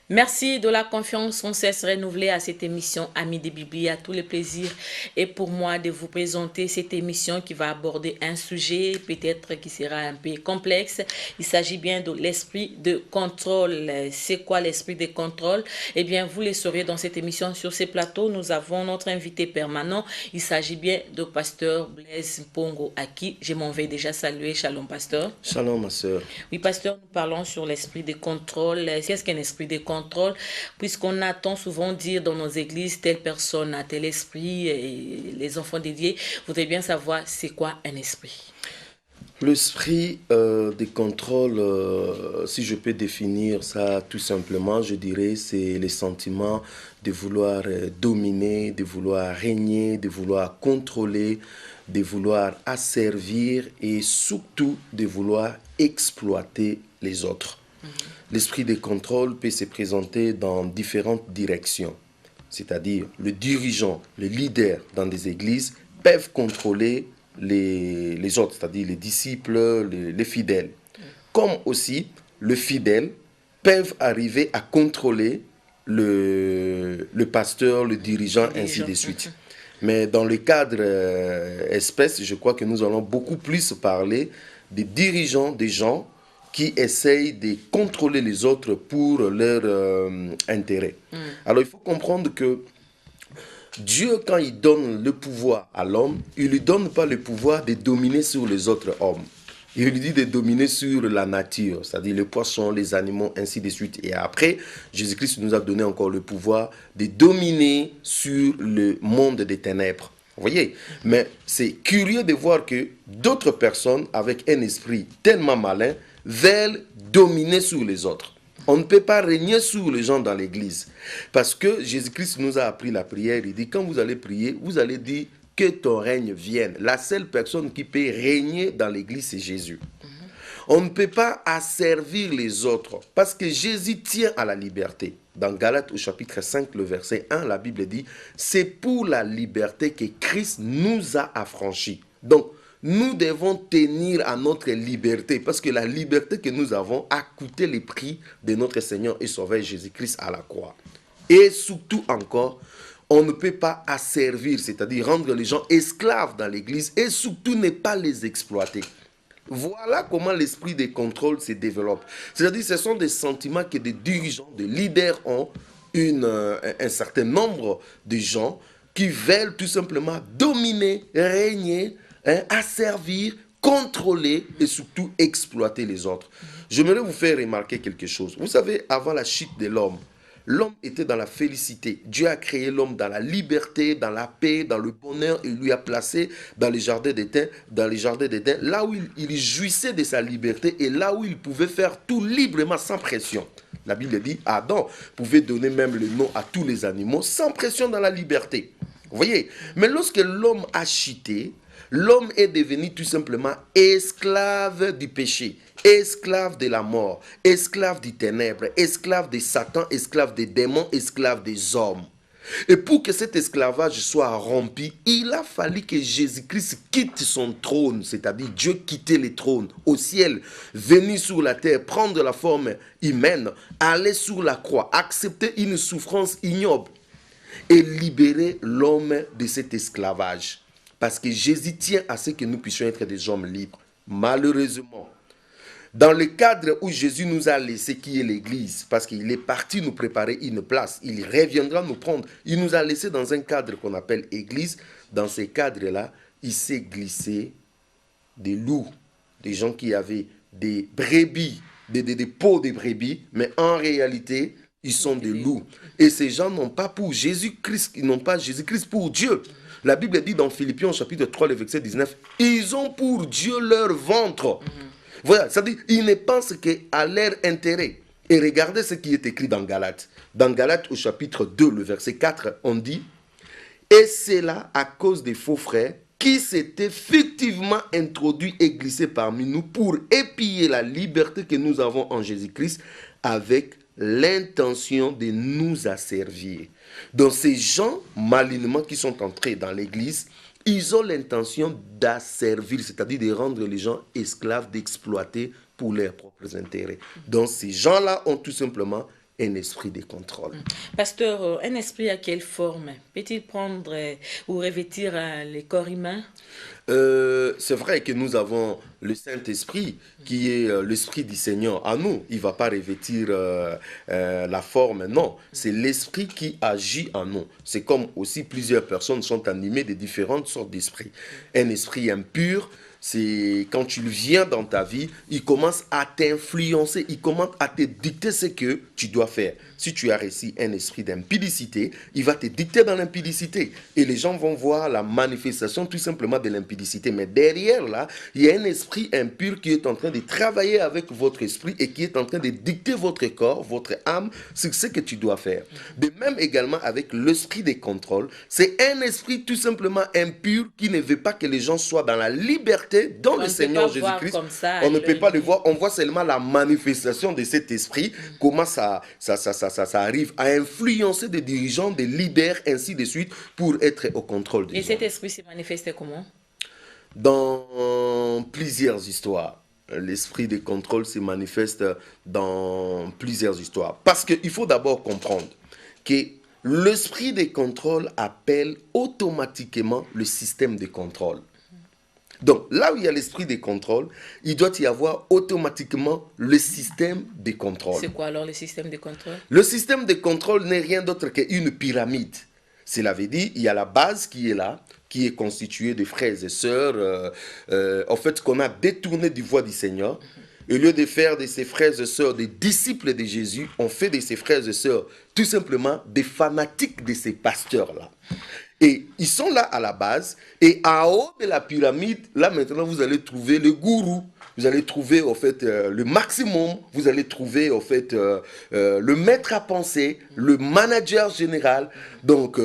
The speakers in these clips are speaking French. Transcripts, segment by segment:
Merci de la confiance sans cesse renouvelée à cette émission Amis des Biblies. À tous les plaisirs et pour moi de vous présenter cette émission qui va aborder un sujet peut-être qui sera un peu complexe. Il s'agit bien de l'esprit de contrôle. C'est quoi l'esprit de contrôle? Eh bien, vous le saurez dans cette émission. Sur ces plateaux, nous avons notre invité permanent. Il s'agit bien de Pasteur Blaise Pongo à qui je m'en vais déjà saluer. Shalom, Pasteur. Shalom, ma sœur. Oui, pasteur, nous parlons sur l'esprit de contrôle. Qu'est-ce qu'un esprit de contrôle? Puisqu'on attend souvent dire dans nos églises, telle personne a tel esprit, et les enfants dédiés voudraient bien savoir c'est quoi un esprit. L'esprit de contrôle, si je peux définir ça tout simplement, je dirais c'est le sentiment de vouloir dominer, de vouloir régner, de vouloir contrôler, de vouloir asservir et surtout de vouloir exploiter les autres. L'esprit de contrôle peut se présenter dans différentes directions, c'est-à-dire le dirigeant, le leader dans des églises peuvent contrôler les autres, c'est-à-dire les disciples, les fidèles. Comme aussi, le fidèle peuvent arriver à contrôler le pasteur, le dirigeant, ainsi de suite. Mais dans le cadre espèce, je crois que nous allons beaucoup plus parler des dirigeants, des gens qui essayent de contrôler les autres pour leur intérêt. Alors il faut comprendre que Dieu, quand il donne le pouvoir à l'homme, il ne lui donne pas le pouvoir de dominer sur les autres hommes. Il lui dit de dominer sur la nature, c'est-à-dire les poissons, les animaux, ainsi de suite. Et après, Jésus-Christ nous a donné encore le pouvoir de dominer sur le monde des ténèbres. Vous voyez? Mais c'est curieux de voir que d'autres personnes, avec un esprit tellement malin, veulent dominer sur les autres. On ne peut pas régner sur les gens dans l'église. Parce que Jésus-Christ nous a appris la prière. Il dit, quand vous allez prier, vous allez dire que ton règne vienne. La seule personne qui peut régner dans l'église, c'est Jésus. On ne peut pas asservir les autres parce que Jésus tient à la liberté. Dans Galates au chapitre 5, le verset 1, la Bible dit, c'est pour la liberté que Christ nous a affranchis. Donc, nous devons tenir à notre liberté parce que la liberté que nous avons a coûté le prix de notre Seigneur et Sauveur Jésus-Christ à la croix. Et surtout encore, on ne peut pas asservir, c'est-à-dire rendre les gens esclaves dans l'église et surtout ne pas les exploiter. Voilà comment l'esprit de contrôle se développe. C'est-à-dire ce sont des sentiments que des dirigeants, des leaders ont, un certain nombre de gens qui veulent tout simplement dominer, régner, asservir, contrôler et surtout exploiter les autres. J'aimerais vous faire remarquer quelque chose. Vous savez, avant la chute de l'homme, l'homme était dans la félicité. Dieu a créé l'homme dans la liberté, dans la paix, dans le bonheur. Il lui a placé dans les jardins d'Éden, là où il jouissait de sa liberté et là où il pouvait faire tout librement, sans pression. La Bible dit, Adam pouvait donner même le nom à tous les animaux sans pression dans la liberté. Vous voyez? Mais lorsque l'homme a chuté, l'homme est devenu tout simplement esclave du péché, esclave de la mort, esclave du ténèbre, esclave de Satan, esclave des démons, esclave des hommes. Et pour que cet esclavage soit rompu, il a fallu que Jésus-Christ quitte son trône, c'est-à-dire Dieu quittait le trône au ciel, venir sur la terre, prendre la forme humaine, aller sur la croix, accepter une souffrance ignoble et libérer l'homme de cet esclavage. Parce que Jésus tient à ce que nous puissions être des hommes libres. Malheureusement, dans le cadre où Jésus nous a laissé, qui est l'église, parce qu'il est parti nous préparer une place, il reviendra nous prendre. Il nous a laissé dans un cadre qu'on appelle église. Dans ce cadre-là, il s'est glissé des loups, des gens qui avaient des brebis, des peaux de brebis, mais en réalité, ils sont des loups. Et ces gens n'ont pas pour Jésus-Christ, ils n'ont pas Jésus-Christ pour Dieu. La Bible dit dans Philippiens chapitre 3, le verset 19, ils ont pour Dieu leur ventre. Voilà, c'est-à-dire, ils ne pensent qu'à leur intérêt. Et regardez ce qui est écrit dans Galates. Dans Galates au chapitre 2, le verset 4, on dit, et c'est là à cause des faux frères qui s'étaient fictivement introduits et glissés parmi nous pour épier la liberté que nous avons en Jésus-Christ avec l'intention de nous asservir. Donc ces gens malignement qui sont entrés dans l'église, ils ont l'intention d'asservir, c'est-à-dire de rendre les gens esclaves, d'exploiter pour leurs propres intérêts. Donc ces gens-là ont tout simplement un esprit de contrôle. Pasteur, un esprit à quelle forme? Peut-il prendre ou revêtir le corps humain? C'est vrai que nous avons le Saint-Esprit qui est l'Esprit du Seigneur en nous. Il ne va pas revêtir la forme, non. C'est l'Esprit qui agit en nous. C'est comme aussi plusieurs personnes sont animées de différentes sortes d'esprits. Un esprit impur, c'est quand tu viens dans ta vie, il commence à t'influencer, il commence à te dicter ce que tu dois faire. Si tu as reçu un esprit d'impudicité, il va te dicter dans l'impudicité. Et les gens vont voir la manifestation tout simplement de l'impudicité. Mais derrière là, il y a un esprit impur qui est en train de travailler avec votre esprit et qui est en train de dicter votre corps, votre âme, sur ce que tu dois faire. De même également avec l'esprit de contrôle, c'est un esprit tout simplement impur qui ne veut pas que les gens soient dans la liberté dans le Seigneur Jésus-Christ. On ne peut pas le voir, on voit seulement la manifestation de cet esprit, comment ça arrive à influencer des dirigeants, des leaders, ainsi de suite, pour être au contrôle des gens. Et cet esprit se manifeste comment? Dans plusieurs histoires. L'esprit de contrôle se manifeste dans plusieurs histoires. Parce qu'il faut d'abord comprendre que l'esprit de contrôle appelle automatiquement le système de contrôle. Donc, là où il y a l'esprit de contrôle, il doit y avoir automatiquement le système de contrôle. C'est quoi alors le système de contrôle? Le système de contrôle n'est rien d'autre qu'une pyramide. Cela veut dire qu'il y a la base qui est là, qui est constituée de frères et sœurs, en fait, qu'on a détourné du voie du Seigneur. Au lieu de faire de ces frères et sœurs des disciples de Jésus, on fait de ces frères et sœurs tout simplement des fanatiques de ces pasteurs-là. Et ils sont là à la base. Et en haut de la pyramide, là maintenant, vous allez trouver le gourou. Vous allez trouver, en fait, le maximum. Vous allez trouver, en fait, le maître à penser, le manager général, donc,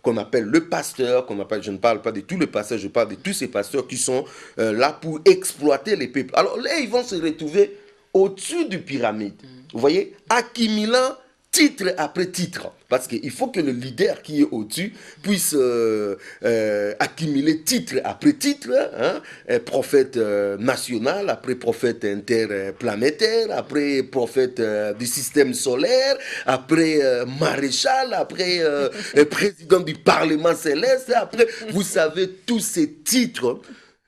qu'on appelle le pasteur, je ne parle pas de tous les pasteurs, je parle de tous ces pasteurs qui sont là pour exploiter les peuples. Alors là, ils vont se retrouver au-dessus du pyramide. Vous voyez, accumulant titre après titre. Parce qu'il faut que le leader qui est au-dessus puisse accumuler titre après titre, hein, prophète national, après prophète interplanétaire, après prophète du système solaire, après maréchal, après président du Parlement céleste, après, vous savez, tous ces titres.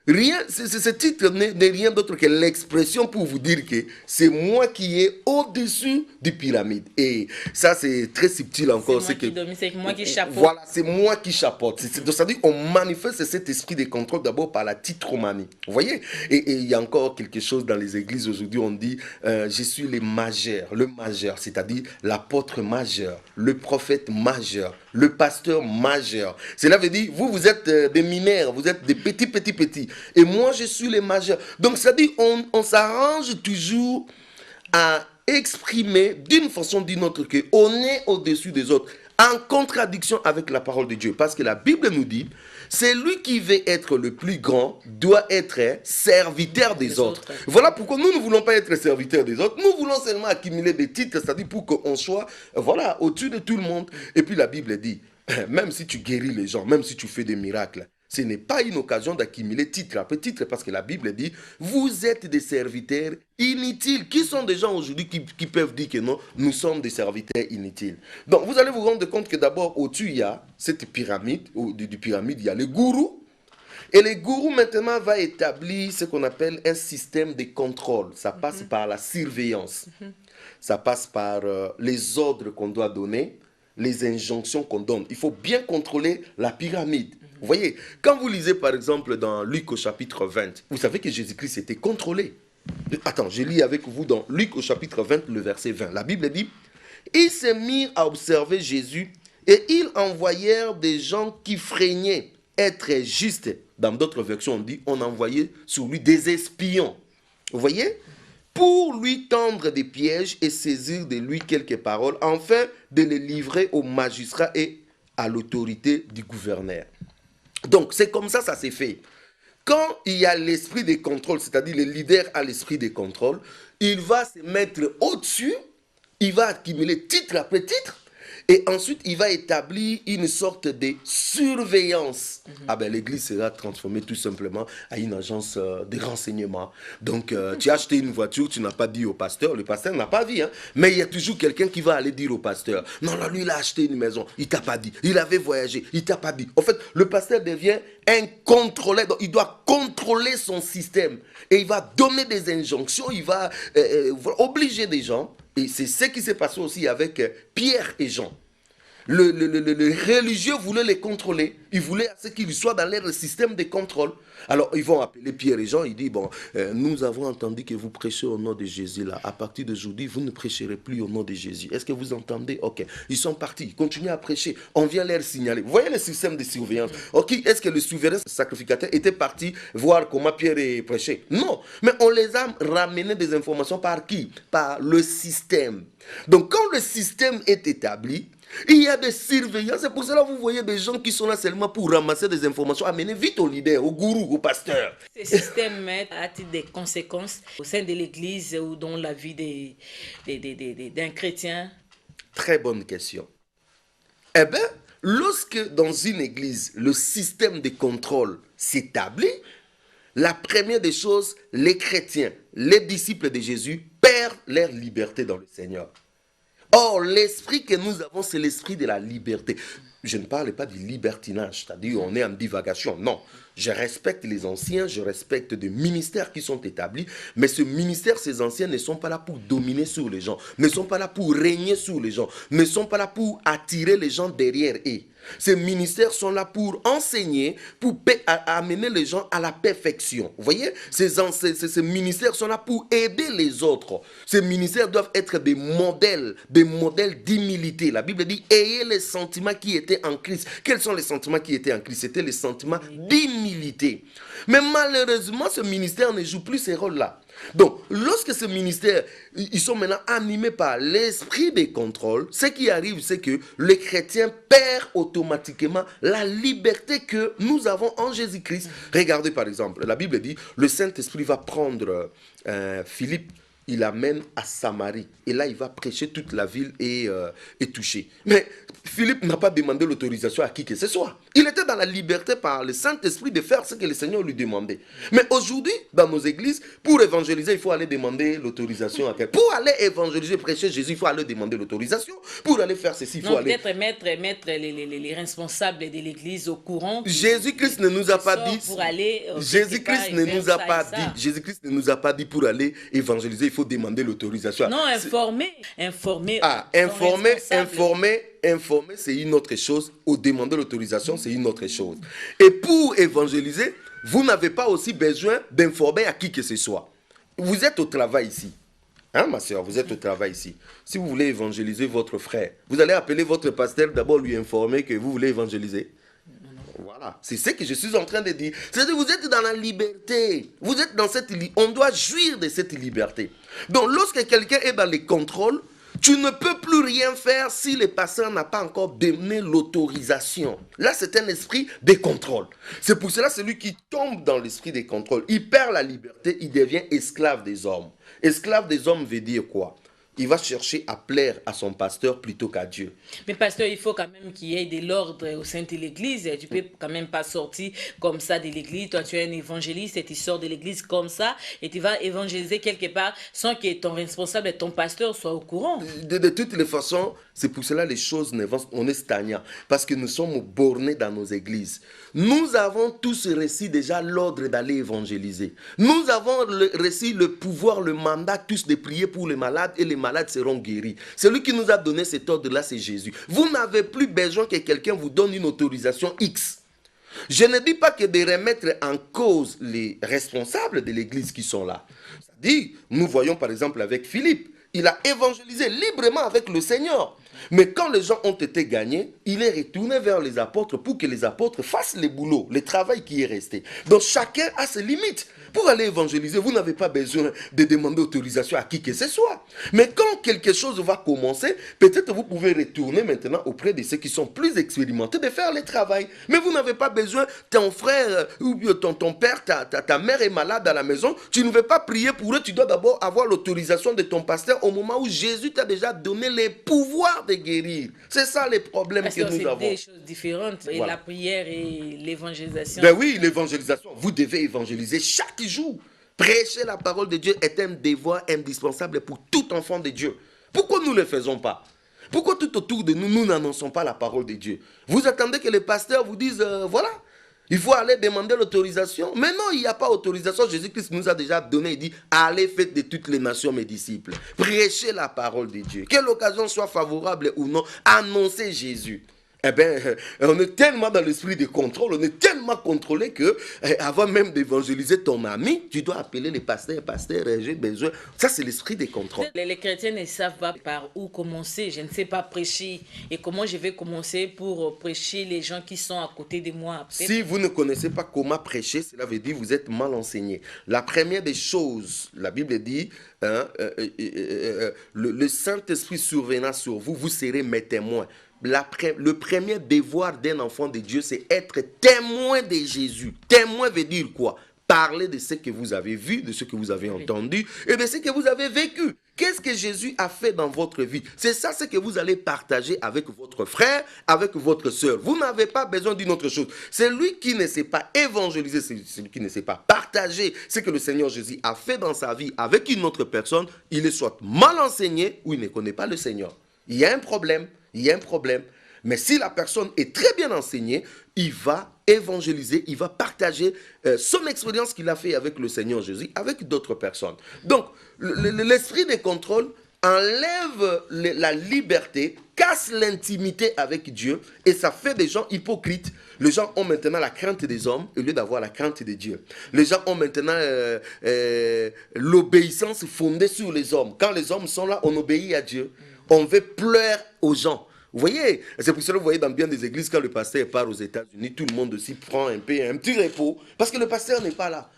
Rien, ce titre n'est rien d'autre que l'expression pour vous dire que c'est moi qui est au-dessus du pyramide. Et ça, c'est très subtil encore. C'est moi qui chapeaute. Voilà, c'est moi qui chapeaute. C'est-à-dire qu'on manifeste cet esprit de contrôle d'abord par la titromanie. Vous voyez? Et il y a encore quelque chose dans les églises aujourd'hui, on dit je suis le majeur, c'est-à-dire l'apôtre majeur, le prophète majeur, le pasteur majeur. Cela veut dire, vous êtes des mineurs, vous êtes des petits. Et moi, je suis le majeur. Donc, ça dit, on s'arrange toujours à exprimer d'une façon ou d'une autre qu'on est au-dessus des autres, en contradiction avec la parole de Dieu. Parce que la Bible nous dit, celui qui veut être le plus grand doit être serviteur des autres. Voilà pourquoi nous ne voulons pas être serviteurs des autres. Nous voulons seulement accumuler des titres, c'est-à-dire pour qu'on soit au-dessus de tout le monde. Et puis la Bible dit, même si tu guéris les gens, même si tu fais des miracles, ce n'est pas une occasion d'accumuler titre après titre, parce que la Bible dit, vous êtes des serviteurs inutiles. Qui sont des gens aujourd'hui qui peuvent dire que non, nous sommes des serviteurs inutiles? Donc vous allez vous rendre compte que d'abord, au-dessus, il y a cette pyramide, du pyramide, il y a le gourou. Et le gourou maintenant va établir ce qu'on appelle un système de contrôle. Ça passe par la surveillance. Ça passe par les ordres qu'on doit donner, les injonctions qu'on donne. Il faut bien contrôler la pyramide. Vous voyez, quand vous lisez par exemple dans Luc au chapitre 20, vous savez que Jésus-Christ était contrôlé. Attends, je lis avec vous dans Luc au chapitre 20, le verset 20. La Bible dit, ils se mirent à observer Jésus et ils envoyèrent des gens qui freignaient être justes. Dans d'autres versions, on dit, on envoyait sur lui des espions. Vous voyez, pour lui tendre des pièges et saisir de lui quelques paroles, afin de les livrer aux magistrats et à l'autorité du gouverneur. Donc, c'est comme ça s'est fait. Quand il y a l'esprit de contrôle, c'est-à-dire le leader a l'esprit de contrôle, il va se mettre au-dessus, il va accumuler titre après titre, Et ensuite, il va établir une sorte de surveillance. Ah ben, l'église sera transformée tout simplement à une agence de renseignement. Donc, tu as acheté une voiture, tu n'as pas dit au pasteur, le pasteur n'a pas dit, hein, mais il y a toujours quelqu'un qui va aller dire au pasteur, non, là, lui, il a acheté une maison, il t'a pas dit, il avait voyagé, il t'a pas dit. En fait, le pasteur devient un contrôleur, donc il doit contrôler son système. Et il va donner des injonctions, il va obliger des gens. Et c'est ce qui s'est passé aussi avec Pierre et Jean. Le religieux voulait les contrôler. Il voulait à ce qu'ils soient dans leur système de contrôle. Alors, ils vont appeler Pierre et Jean. Ils disent, bon, nous avons entendu que vous prêchez au nom de Jésus. Là. À partir d'aujourd'hui, vous ne prêcherez plus au nom de Jésus. Est-ce que vous entendez? Ok. Ils sont partis. Ils continuent à prêcher. On vient leur signaler. Vous voyez le système de surveillance. Ok. Est-ce que le souverain sacrificateur était parti voir comment Pierre prêchait? Non. Mais on les a ramené des informations par qui? Par le système. Donc, quand le système est établi, il y a des surveillants. C'est pour cela que vous voyez des gens qui sont là seulement pour ramasser des informations, amener vite au leader, au gourou, au pasteur. Ce système a-t-il des conséquences au sein de l'Église ou dans la vie d'un chrétien? Très bonne question. Eh bien, lorsque dans une église, le système de contrôle s'établit, la première des choses, les chrétiens, les disciples de Jésus, perdent leur liberté dans le Seigneur. Or, l'esprit que nous avons, c'est l'esprit de la liberté. Je ne parle pas du libertinage, c'est-à-dire on est en divagation. Non, je respecte les anciens, je respecte des ministères qui sont établis, mais ce ministère, ces anciens ne sont pas là pour dominer sur les gens, ne sont pas là pour régner sur les gens, ne sont pas là pour attirer les gens derrière eux. Ces ministères sont là pour enseigner, pour amener les gens à la perfection. Vous voyez, ces ministères sont là pour aider les autres. Ces ministères doivent être des modèles d'humilité. La Bible dit, ayez les sentiments qui étaient en Christ. Quels sont les sentiments qui étaient en Christ? C'était les sentiments d'humilité. Mais malheureusement, ce ministère ne joue plus ces rôles-là. Donc, lorsque ce ministère, ils sont maintenant animés par l'esprit des contrôles, ce qui arrive, c'est que les chrétiens perdent automatiquement la liberté que nous avons en Jésus-Christ. Regardez par exemple, la Bible dit, le Saint-Esprit va prendre Philippe, il l'amène à Samarie. Et là, il va prêcher toute la ville et toucher. Mais Philippe n'a pas demandé l'autorisation à qui que ce soit. Il était dans la liberté par le Saint-Esprit de faire ce que le Seigneur lui demandait. Mais aujourd'hui, dans nos églises, pour évangéliser, il faut aller demander l'autorisation à quelqu'un. Pour aller évangéliser, prêcher Jésus, il faut aller demander l'autorisation. Pour aller faire ceci, il faut aller... Peut-être mettre les responsables de l'église au courant. Jésus-Christ ne nous a pas dit... Jésus-Christ ne nous a pas dit... Jésus-Christ ne nous a pas dit pour aller évangéliser, il faut demander l'autorisation. Non, informer. Informer, c'est une autre chose. Ou demander l'autorisation, c'est une autre chose. Et pour évangéliser, vous n'avez pas aussi besoin d'informer à qui que ce soit. Vous êtes au travail ici. Hein, ma soeur, vous êtes au travail ici. Si vous voulez évangéliser votre frère, vous allez appeler votre pasteur, d'abord lui informer que vous voulez évangéliser. Voilà, c'est ce que je suis en train de dire. C'est-à-dire que vous êtes dans la liberté. Vous êtes dans cette liberté. On doit jouir de cette liberté. Donc, lorsque quelqu'un est dans les contrôles, tu ne peux plus rien faire si le pasteur n'a pas encore donné l'autorisation. Là, c'est un esprit de contrôle. C'est pour cela, celui qui tombe dans l'esprit de contrôle, il perd la liberté, il devient esclave des hommes. Esclave des hommes veut dire quoi? Il va chercher à plaire à son pasteur plutôt qu'à Dieu. Mais pasteur, il faut quand même qu'il y ait de l'ordre au sein de l'église. Tu peux quand même pas sortir comme ça de l'église. Toi, tu es un évangéliste et tu sors de l'église comme ça et tu vas évangéliser quelque part sans que ton responsable et ton pasteur soient au courant. De toutes les façons, c'est pour cela que les choses ne vont... On est stagnant parce que nous sommes bornés dans nos églises. Nous avons tous reçu déjà l'ordre d'aller évangéliser. Nous avons reçu le pouvoir, le mandat tous de prier pour les malades et les malades seront guéris. Celui qui nous a donné cet ordre-là, c'est Jésus. Vous n'avez plus besoin que quelqu'un vous donne une autorisation X. Je ne dis pas que de remettre en cause les responsables de l'église qui sont là. C'est-à-dire, nous voyons par exemple avec Philippe, il a évangélisé librement avec le Seigneur. Mais quand les gens ont été gagnés, il est retourné vers les apôtres pour que les apôtres fassent le boulot, le travail qui est resté. Donc chacun a ses limites. Pour aller évangéliser, vous n'avez pas besoin de demander autorisation à qui que ce soit. Mais quand quelque chose va commencer, peut-être vous pouvez retourner maintenant auprès de ceux qui sont plus expérimentés de faire le travail. Mais vous n'avez pas besoin, ton frère ou ton père, ta mère est malade à la maison, tu ne veux pas prier pour eux, tu dois d'abord avoir l'autorisation de ton pasteur au moment où Jésus t'a déjà donné les pouvoirs de guérir. C'est ça les problèmes que nous avons. C'est des choses différentes, et la prière et l'évangélisation. Ben oui, l'évangélisation, vous devez évangéliser chaque jour. Prêcher la parole de Dieu est un devoir indispensable pour tout enfant de Dieu. Pourquoi nous ne le faisons pas? Pourquoi tout autour de nous, nous n'annonçons pas la parole de Dieu? Vous attendez que les pasteurs vous disent, voilà, il faut aller demander l'autorisation. Mais non, il n'y a pas autorisation. Jésus-Christ nous a déjà donné, il dit, allez, faites de toutes les nations mes disciples. Prêchez la parole de Dieu. Que l'occasion soit favorable ou non, annoncez Jésus. Eh bien, on est tellement dans l'esprit de contrôle, on est tellement contrôlé que, avant même d'évangéliser ton ami, tu dois appeler les pasteurs, j'ai besoin. Ça, c'est l'esprit de contrôle. Les chrétiens ne savent pas par où commencer. Je ne sais pas prêcher. Et comment je vais commencer pour prêcher les gens qui sont à côté de moi? Si vous ne connaissez pas comment prêcher, cela veut dire que vous êtes mal enseigné. La première des choses, la Bible dit, le Saint-Esprit survenant sur vous, vous serez mes témoins. Le premier devoir d'un enfant de Dieu, c'est être témoin de Jésus. Témoin veut dire quoi? Parler de ce que vous avez vu, de ce que vous avez entendu et de ce que vous avez vécu. Qu'est-ce que Jésus a fait dans votre vie? C'est ça ce que vous allez partager avec votre frère, avec votre soeur. Vous n'avez pas besoin d'une autre chose. C'est lui qui ne sait pas évangéliser, c'est lui qui ne sait pas partager ce que le Seigneur Jésus a fait dans sa vie avec une autre personne. Il est soit mal enseigné ou il ne connaît pas le Seigneur. Il y a un problème. Il y a un problème. Mais si la personne est très bien enseignée, il va évangéliser, il va partager son expérience qu'il a fait avec le Seigneur Jésus, avec d'autres personnes. Donc, l'esprit de contrôle enlève la liberté, casse l'intimité avec Dieu et ça fait des gens hypocrites. Les gens ont maintenant la crainte des hommes au lieu d'avoir la crainte de Dieu. Les gens ont maintenant l'obéissance fondée sur les hommes. Quand les hommes sont là, on obéit à Dieu. On veut pleurer aux gens. Vous voyez, c'est pour ça que vous voyez dans bien des églises, quand le pasteur part aux États-Unis, tout le monde aussi prend un petit repos, parce que le pasteur n'est pas là.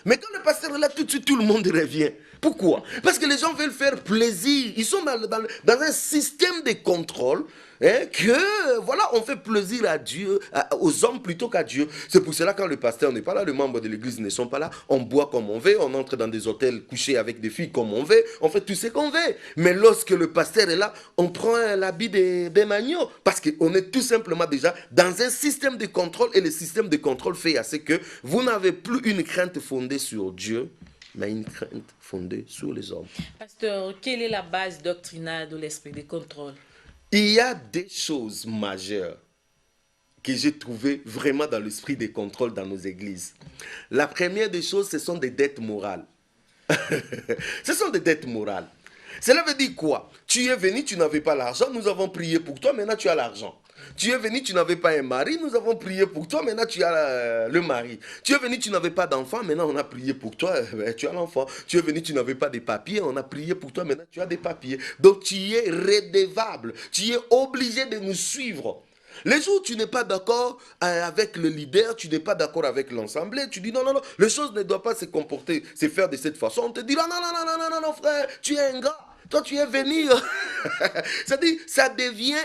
Mais quand le pasteur est là, tout de suite, tout le monde revient. Pourquoi? Parce que les gens veulent faire plaisir. Ils sont dans un système de contrôle, que, voilà, on fait plaisir à Dieu, aux hommes plutôt qu'à Dieu. C'est pour cela, quand le pasteur n'est pas là, les membres de l'église ne sont pas là, on boit comme on veut, on entre dans des hôtels couchés avec des filles comme on veut, on fait tout ce qu'on veut. Mais lorsque le pasteur est là, on prend l'habit des magnots, parce qu'on est tout simplement déjà dans un système de contrôle, et le système de contrôle fait à ce que vous n'avez plus une crainte fondée sur Dieu, mais une crainte fondée sur les hommes. Pasteur, quelle est la base doctrinale de l'esprit de contrôle? Il y a des choses majeures que j'ai trouvées vraiment dans l'esprit de contrôle dans nos églises. La première des choses, ce sont des dettes morales. Ce sont des dettes morales. Cela veut dire quoi? Tu es venu, tu n'avais pas l'argent, nous avons prié pour toi, maintenant tu as l'argent. Tu es venu, tu n'avais pas un mari, nous avons prié pour toi, maintenant tu as le mari. Tu es venu, tu n'avais pas d'enfant, maintenant on a prié pour toi, tu as l'enfant. Tu es venu, tu n'avais pas de papiers, on a prié pour toi, maintenant tu as des papiers. Donc tu es redevable, tu es obligé de nous suivre. Les jours où tu n'es pas d'accord avec le leader, tu n'es pas d'accord avec l'assemblée, tu dis non, non, non, les choses ne doivent pas se comporter, se faire de cette façon. On te dit non, non, non, non, non, non, non, frère, tu es un gars. Toi, tu es venu. C'est-à-dire, ça devient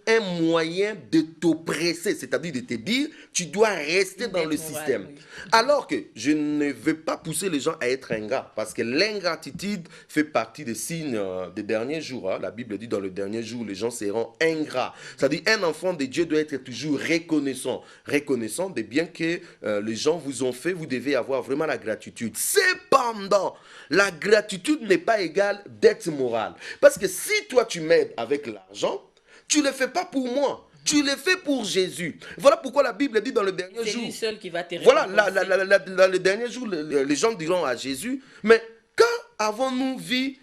un moyen de t'oppresser. C'est-à-dire de te dire, tu dois rester dans le système. Oui. Alors que je ne veux pas pousser les gens à être ingrats. Parce que l'ingratitude fait partie des signes des derniers jours. Hein. La Bible dit dans le dernier jour, les gens seront ingrats. C'est-à-dire, un enfant de Dieu doit être toujours reconnaissant. Reconnaissant des biens que les gens vous ont fait. Vous devez avoir vraiment la gratitude. Cependant, la gratitude n'est pas égale dette morale. Parce que si toi tu m'aides avec l'argent, tu ne le fais pas pour moi. Tu le fais pour Jésus. Voilà pourquoi la Bible dit dans le dernier jour. C'est lui seul qui va te récompenser. Voilà, dans le dernier jour, les gens diront à Jésus, mais quand avons-nous vu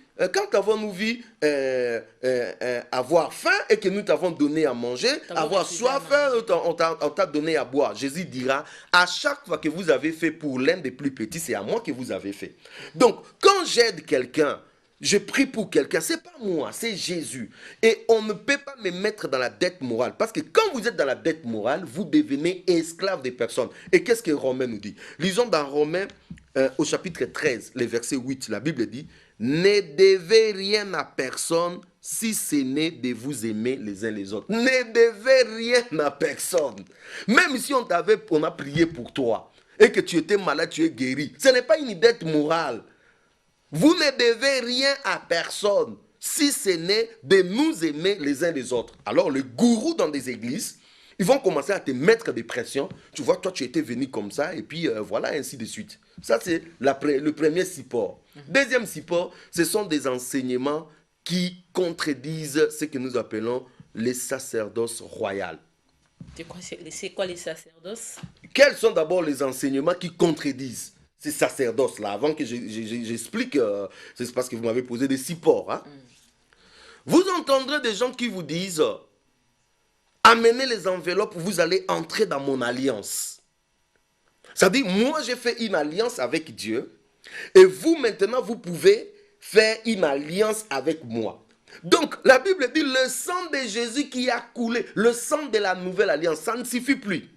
avoir faim et que nous t'avons donné à manger, avoir soif, on t'a donné à boire. Jésus dira, à chaque fois que vous avez fait pour l'un des plus petits, c'est à moi que vous avez fait. Donc, quand j'aide quelqu'un, je prie pour quelqu'un, c'est pas moi, c'est Jésus. Et on ne peut pas me mettre dans la dette morale. Parce que quand vous êtes dans la dette morale, vous devenez esclave des personnes. Et qu'est-ce que Romains nous dit? Lisons dans Romains au chapitre 13, le verset 8, la Bible dit, ne devez rien à personne si ce n'est de vous aimer les uns les autres. Ne devez rien à personne. Même si on a prié pour toi et que tu étais malade, tu es guéri. Ce n'est pas une dette morale. Vous ne devez rien à personne si ce n'est de nous aimer les uns les autres. Alors les gourous dans des églises, ils vont commencer à te mettre des pressions. Tu vois, toi tu étais venu comme ça et puis voilà, ainsi de suite. Ça c'est le premier support. Deuxième support, ce sont des enseignements qui contredisent ce que nous appelons les sacerdoces royales. C'est quoi les sacerdoces? Quels sont d'abord les enseignements qui contredisent ces sacerdoces-là? Avant que j'explique, c'est parce que vous m'avez posé des supports. Hein? Vous entendrez des gens qui vous disent, amenez les enveloppes, vous allez entrer dans mon alliance. C'est-à-dire, moi j'ai fait une alliance avec Dieu, et vous maintenant vous pouvez faire une alliance avec moi. Donc la Bible dit, le sang de Jésus qui a coulé, le sang de la nouvelle alliance, ça ne suffit plus.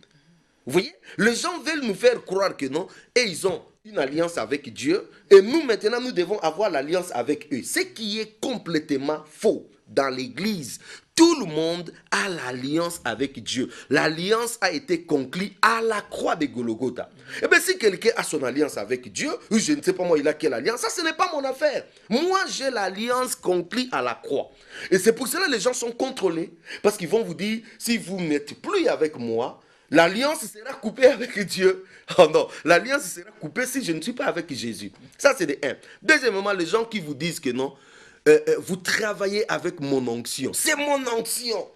Vous voyez, les gens veulent nous faire croire que non, et ils ont une alliance avec Dieu, et nous maintenant nous devons avoir l'alliance avec eux. Ce qui est complètement faux. Dans l'église, tout le monde a l'alliance avec Dieu. L'alliance a été conclue à la croix de Golgotha. Et bien si quelqu'un a son alliance avec Dieu, ou je ne sais pas moi il a quelle alliance, ça ce n'est pas mon affaire. Moi j'ai l'alliance conclue à la croix. Et c'est pour cela que les gens sont contrôlés, parce qu'ils vont vous dire, si vous n'êtes plus avec moi, l'alliance sera coupée avec Dieu. Oh non, l'alliance sera coupée si je ne suis pas avec Jésus. Ça, c'est de un. Deuxièmement, les gens qui vous disent que non, vous travaillez avec mon onction. C'est mon onction.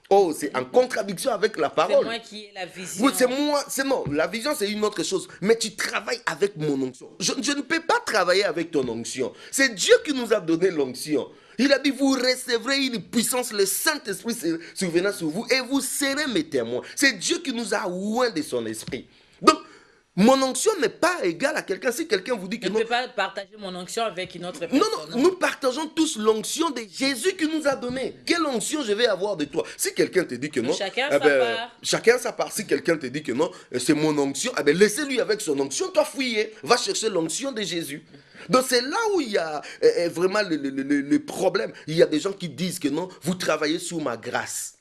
Oh, c'est en contradiction avec la parole. C'est moi qui ai la vision. Oui, c'est moi. C'est non. La vision, c'est une autre chose. Mais tu travailles avec mon onction. Je ne peux pas travailler avec ton onction. C'est Dieu qui nous a donné l'onction. Il a dit, vous recevrez une puissance, le Saint-Esprit survenant sur vous et vous serez mes témoins. C'est Dieu qui nous a oint de son esprit. Donc, mon onction n'est pas égale à quelqu'un. Si quelqu'un vous dit que je non... Je ne peux pas partager mon onction avec une autre personne. Non, nous partageons tous l'onction de Jésus qui nous a donné. Quelle onction je vais avoir de toi? Si quelqu'un te dit que non... Chacun sa part. Chacun sa part. Si quelqu'un te dit que non, c'est mon onction, laissez-lui avec son onction, toi fouiller. Va chercher l'onction de Jésus. Donc c'est là où il y a vraiment le problème. Il y a des gens qui disent que non, vous travaillez sous ma grâce.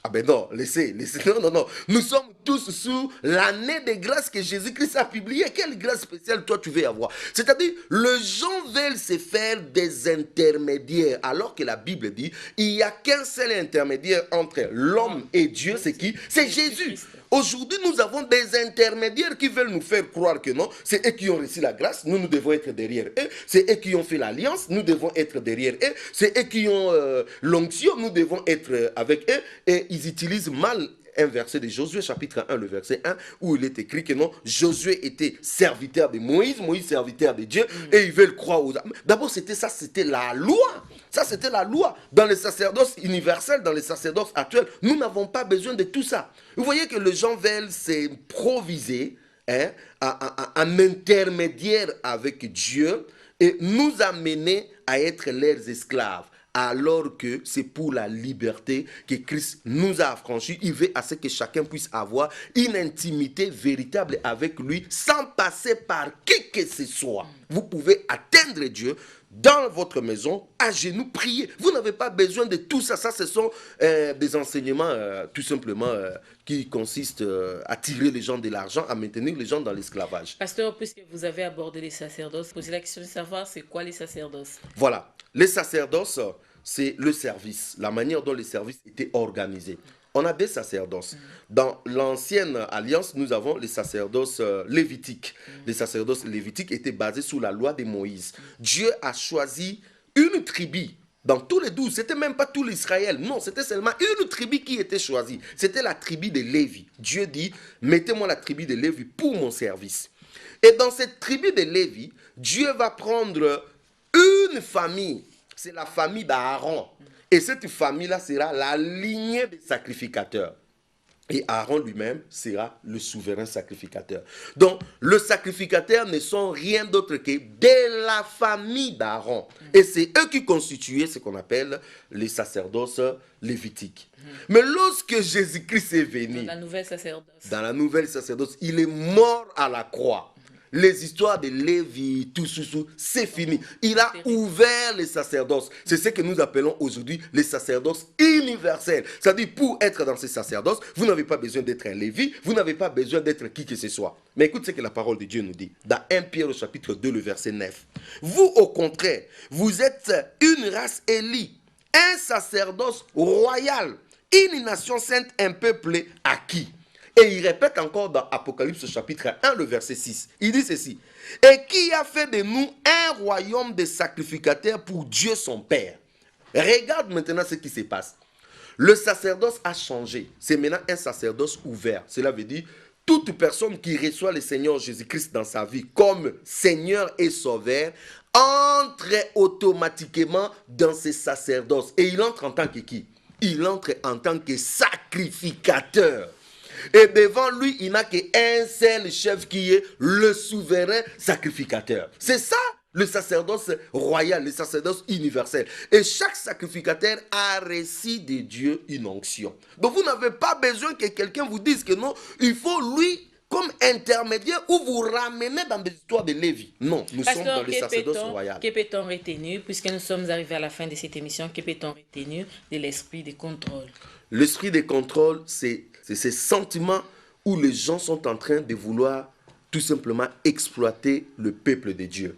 Ah ben non, laissez, non. Nous sommes tous sous l'année de grâce que Jésus-Christ a publiée. Quelle grâce spéciale toi tu veux avoir? C'est-à-dire, les gens veulent se faire des intermédiaires, alors que la Bible dit, il n'y a qu'un seul intermédiaire entre l'homme et Dieu, c'est qui? C'est Jésus. Aujourd'hui, nous avons des intermédiaires qui veulent nous faire croire que non, c'est eux qui ont reçu la grâce, nous devons être derrière eux. C'est eux qui ont fait l'alliance, nous devons être derrière eux. C'est eux qui ont l'onction, nous devons être avec eux. Et ils utilisent mal un verset de Josué, chapitre 1, le verset 1, où il est écrit que non, Josué était serviteur de Moïse, Moïse serviteur de Dieu, et ils veulent croire aux... D'abord, c'était ça, c'était la loi. Ça, c'était la loi. Dans les sacerdoces universels, dans les sacerdoces actuels, nous n'avons pas besoin de tout ça. Vous voyez que les gens veulent s'improviser en intermédiaire avec Dieu et nous amener à être leurs esclaves. Alors que c'est pour la liberté que Christ nous a affranchis. Il veut à ce que chacun puisse avoir une intimité véritable avec lui sans passer par qui que ce soit. Vous pouvez atteindre Dieu dans votre maison, à genoux, prier. Vous n'avez pas besoin de tout ça. Ça, ce sont des enseignements tout simplement qui consistent à tirer les gens de l'argent, à maintenir les gens dans l'esclavage. Pasteur, puisque vous avez abordé les sacerdoces, posez la question de savoir c'est quoi les sacerdoces. Voilà. Les sacerdoces, c'est le service, la manière dont les services étaient organisés. On a des sacerdoces. Dans l'ancienne alliance, nous avons les sacerdoces lévitiques. Les sacerdoces lévitiques étaient basés sur la loi de Moïse. Dieu a choisi une tribu. Dans tous les 12, c'était même pas tout l'Israël. Non, c'était seulement une tribu qui était choisie. C'était la tribu de Lévi. Dieu dit, mettez-moi la tribu de Lévi pour mon service. Et dans cette tribu de Lévi, Dieu va prendre une famille. C'est la famille d'Aaron. Et cette famille-là sera la lignée des sacrificateurs. Et Aaron lui-même sera le souverain sacrificateur. Donc, le sacrificateur ne sont rien d'autre que de la famille d'Aaron. Et c'est eux qui constituaient ce qu'on appelle les sacerdoces lévitiques. Mais lorsque Jésus-Christ est venu, dans la nouvelle sacerdoce, il est mort à la croix. les histoires de Lévi, tout c'est fini. Il a ouvert les sacerdoces. C'est ce que nous appelons aujourd'hui les sacerdoces universels. C'est-à-dire, pour être dans ces sacerdoces, vous n'avez pas besoin d'être un Lévi, vous n'avez pas besoin d'être qui que ce soit. Mais écoute ce que la parole de Dieu nous dit. Dans 1 Pierre, au chapitre 2, le verset 9. Vous, au contraire, vous êtes une race élue, un sacerdoce royal, une nation sainte, un peuple acquis. Et il répète encore dans Apocalypse chapitre 1, le verset 6. Il dit ceci. Et qui a fait de nous un royaume de sacrificateurs pour Dieu son Père. Regarde maintenant ce qui se passe. Le sacerdoce a changé. C'est maintenant un sacerdoce ouvert. Cela veut dire toute personne qui reçoit le Seigneur Jésus-Christ dans sa vie comme Seigneur et Sauveur entre automatiquement dans ce sacerdoce. Et il entre en tant que qui? Il entre en tant que sacrificateur. Et devant lui, il n'a qu'un seul chef qui est le souverain sacrificateur. C'est ça le sacerdoce royal, le sacerdoce universel. Et chaque sacrificateur a reçu de Dieu une onction. Donc vous n'avez pas besoin que quelqu'un vous dise que non, il faut lui comme intermédiaire ou vous ramener dans des histoires de Lévi. Non, nous sommes dans le sacerdoce royal. Que peut-on retenir, puisque nous sommes arrivés à la fin de cette émission, que peut-on retenir de l'esprit de contrôle? L'esprit de contrôle, c'est ces sentiments où les gens sont en train de vouloir tout simplement exploiter le peuple de Dieu.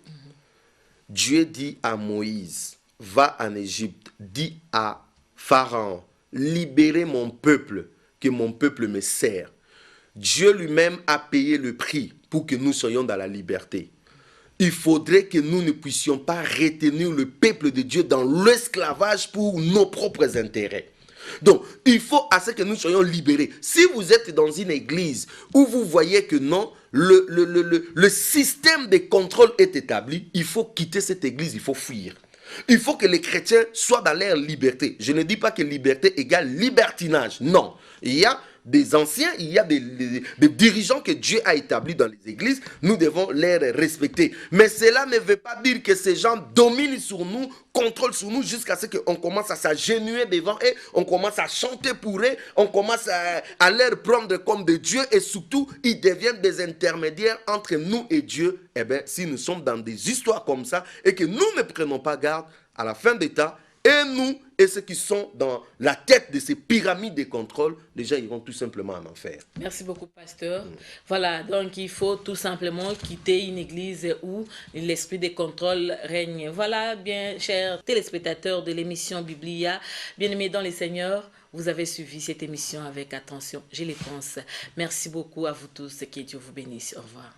Dieu dit à Moïse, va en Égypte, dis à Pharaon, libérez mon peuple, que mon peuple me sert. Dieu lui-même a payé le prix pour que nous soyons dans la liberté. Il faudrait que nous ne puissions pas retenir le peuple de Dieu dans l'esclavage pour nos propres intérêts. Donc, il faut à ce que nous soyons libérés. Si vous êtes dans une église où vous voyez que non, le système de contrôle est établi, il faut quitter cette église, il faut fuir. Il faut que les chrétiens soient dans leur liberté. Je ne dis pas que liberté égale libertinage. Non, il y a des anciens, il y a des dirigeants que Dieu a établis dans les églises, nous devons les respecter. Mais cela ne veut pas dire que ces gens dominent sur nous, contrôlent sur nous jusqu'à ce qu'on commence à s'agenouiller devant eux, on commence à chanter pour eux, on commence à leur prendre comme de Dieu et surtout, ils deviennent des intermédiaires entre nous et Dieu. Eh bien, si nous sommes dans des histoires comme ça et que nous ne prenons pas garde, à la fin des temps, et nous, et ceux qui sont dans la tête de ces pyramides de contrôle, les gens iront tout simplement en enfer. Merci beaucoup, pasteur. Voilà, donc il faut tout simplement quitter une église où l'esprit de contrôle règne. Voilà, bien chers téléspectateurs de l'émission Biblia, bien-aimés dans les Seigneurs, vous avez suivi cette émission avec attention, je le pense. Merci beaucoup à vous tous, que Dieu vous bénisse. Au revoir.